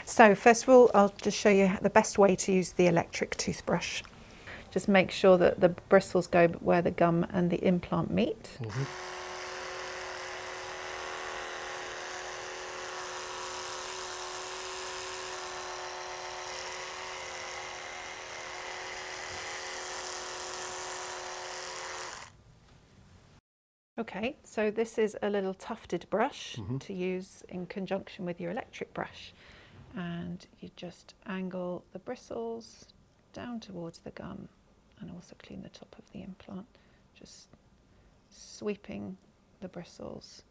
So first of all, I'll just show you the best way to use the electric toothbrush. Just make sure that the bristles go where the gum and the implant meet. Okay, so this is a little tufted brush to use in conjunction with your electric brush. And you just angle the bristles down towards the gum and also clean the top of the implant, just sweeping the bristles